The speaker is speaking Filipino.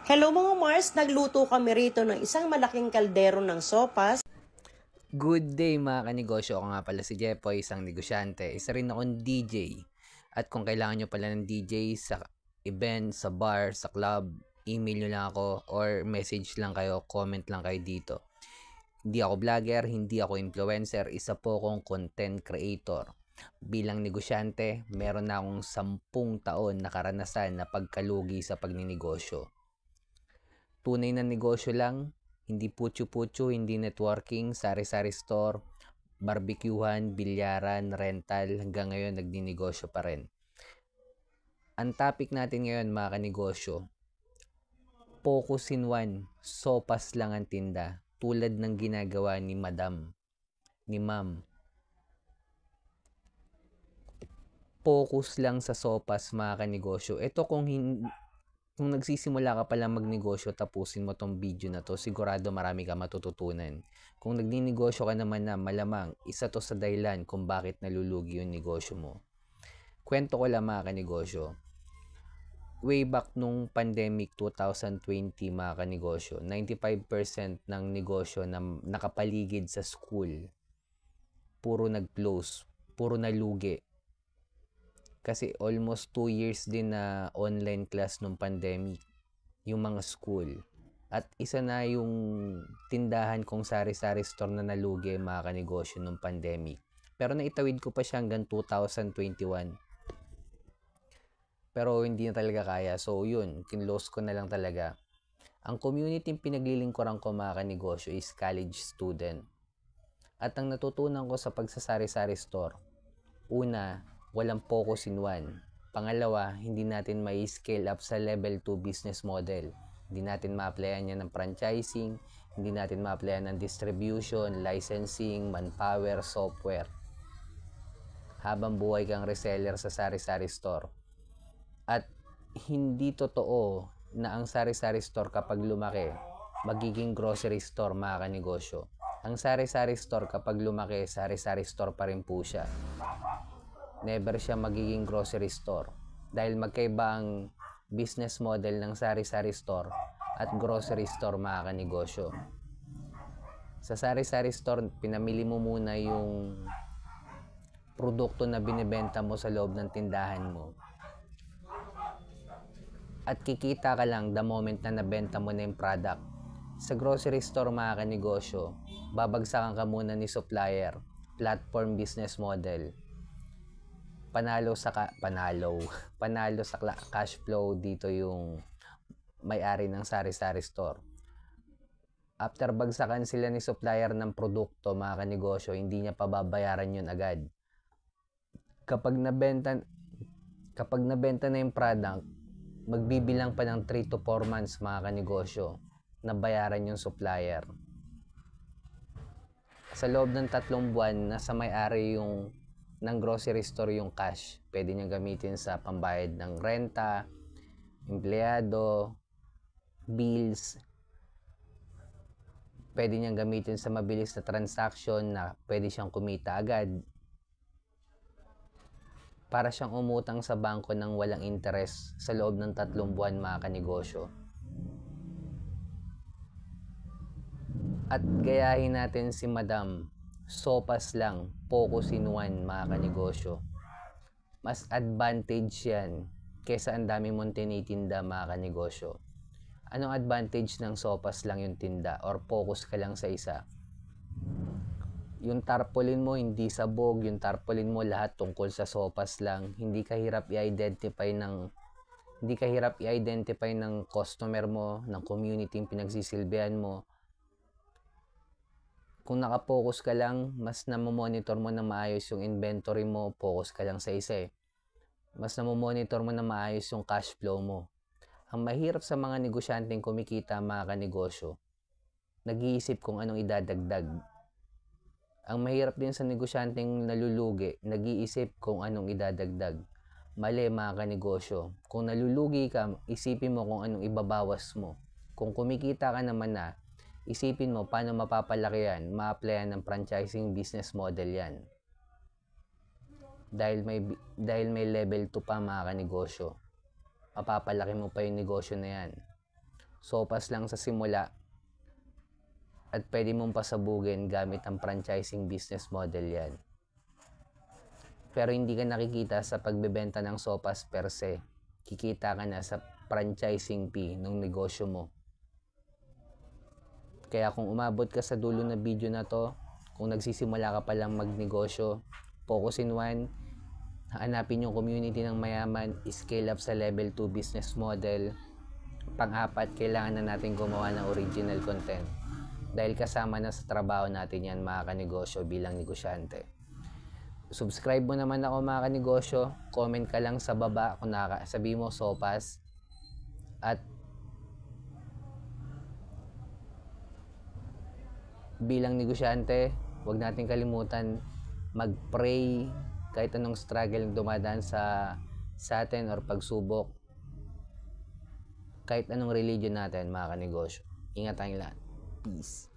Hello mga Mars, nagluto kami rito ng isang malaking kaldero ng sopas. Good day mga kanegosyo, ako nga pala si Jepoy, isang negosyante. Isa rin akong DJ. At kung kailangan nyo pala ng DJ sa event, sa bar, sa club, email nyo lang ako or message lang kayo, comment lang kayo dito. Hindi ako vlogger, hindi ako influencer, isa po akong content creator. Bilang negosyante, meron na akong 10 taon na karanasan na pagkalugi sa pagninegosyo. Tunay na negosyo lang, hindi putyo-putyo, hindi networking, sari-sari store, barbecuehan, bilyaran, rental, hanggang ngayon nagninegosyo pa rin. Ang topic natin ngayon mga kanegosyo, focus in one, sopas lang ang tinda, tulad ng ginagawa ni Madam, ni Ma'am. Focus lang sa sopas mga kanegosyo. Ito kung nagsisimula ka pala magnegosyo, tapusin mo tong video na to, sigurado marami ka matututunan. Kung nagninegosyo ka naman na, malamang isa to sa dahilan kung bakit nalulugi yung negosyo mo. Kwento ko lang mga kanegosyo. Way back nung pandemic 2020 mga kanegosyo, 95% ng negosyo na nakapaligid sa school, puro nag-close, puro nalugi. Kasi almost 2 years din na online class nung pandemic, yung mga school. At isa na yung tindahan kong sari-sari store na nalugi mga kanegosyo nung pandemic. Pero naitawid ko pa siya hanggang 2021. Pero hindi na talaga kaya. So yun, kinlose ko na lang talaga. Ang community pinaglilingkuran ko mga kanegosyo is college student. At ang natutunan ko sa pagsasari-sari store, una, walang focus in one. Pangalawa, hindi natin may scale up sa level 2 business model. Hindi natin ma-applyan yan ng franchising, hindi natin ma-applyan ng distribution, licensing, manpower, software. Habang buhay kang reseller sa sari-sari store. At hindi totoo na ang sari-sari store kapag lumaki, magiging grocery store mga kanegosyo. Ang sari-sari store kapag lumaki, sari-sari store pa rin po siya. Never siya magiging grocery store dahil magkaiba ang business model ng sari-sari store at grocery store mga kanegosyo. Sa sari-sari store, pinamili mo muna yung produkto na binibenta mo sa loob ng tindahan mo. At kikita ka lang the moment na nabenta mo na yung product. Sa grocery store mga kanegosyo, babagsakan ka muna ni supplier, platform business model. Panalo sa cash flow dito yung may-ari ng sari-sari store. After bagsakan sila ni supplier ng produkto mga kanegosyo, hindi niya pababayaran yun agad. Kapag nabenta na yung product, magbibilang pa ng 3 to 4 months mga kanegosyo na bayaran yung supplier. Sa loob ng 3 buwan, nasa may-ari yung ng grocery store yung cash. Pwede niyang gamitin sa pambayad ng renta, empleyado, bills. Pwede niyang gamitin sa mabilis na transaction na pwede siyang kumita agad. Para siyang umutang sa bangko ng walang interest sa loob ng 3 buwan mga kanegosyo. At gayahin natin si Madam, sopas lang, focus in one mga kanegosyo. Mas advantage yan kesa ang dami mong tinitinda mga kanegosyo. Anong advantage ng sopas lang yung tinda or focus ka lang sa isa? Yung tarpaulin mo hindi sabog, yung tarpaulin mo lahat tungkol sa sopas lang. Hindi ka hirap i-identify ng customer mo, ng community yung pinagsisilbihan mo. Kung nakapokus ka lang, mas namomonitor mo na maayos yung inventory mo, focus ka lang sa isa eh. Mas namomonitor mo na maayos yung cash flow mo. Ang mahirap sa mga negosyanteng kumikita mga kanegosyo, nag-iisip kung anong idadagdag. Ang mahirap din sa negosyanteng nalulugi, nag-iisip kung anong idadagdag. Mali mga kanegosyo. Kung nalulugi ka, isipin mo kung anong ibabawas mo. Kung kumikita ka naman na, isipin mo paano mapapalaki yan, ma-applyan ng franchising business model yan. Dahil may level 2 pa mga kanegosyo. Mapapalaki mo pa yung negosyo na yan. sopas lang sa simula at pwede mong pasabugin gamit ang franchising business model yan. Pero hindi ka nakikita sa pagbebenta ng sopas per se. Kikita ka na sa franchising fee ng negosyo mo. Kaya kung umabot ka sa dulo ng video na to, kung nagsisimula ka pa lang magnegosyo, focus in one, hanapin yung community ng mayaman, scale up sa level 2 business model. Pang-apat, kailangan na natin gumawa ng original content. Dahil kasama na sa trabaho natin yan mga kanegosyo bilang negosyante. Subscribe mo naman ako mga kanegosyo, comment ka lang sa baba kung sabi mo sopas. At bilang negosyante, huwag natin kalimutan mag-pray kahit anong struggle dumadaan sa atin or pagsubok. Kahit anong religion natin mga kanegosyo. Ingat tayong lahat. Peace.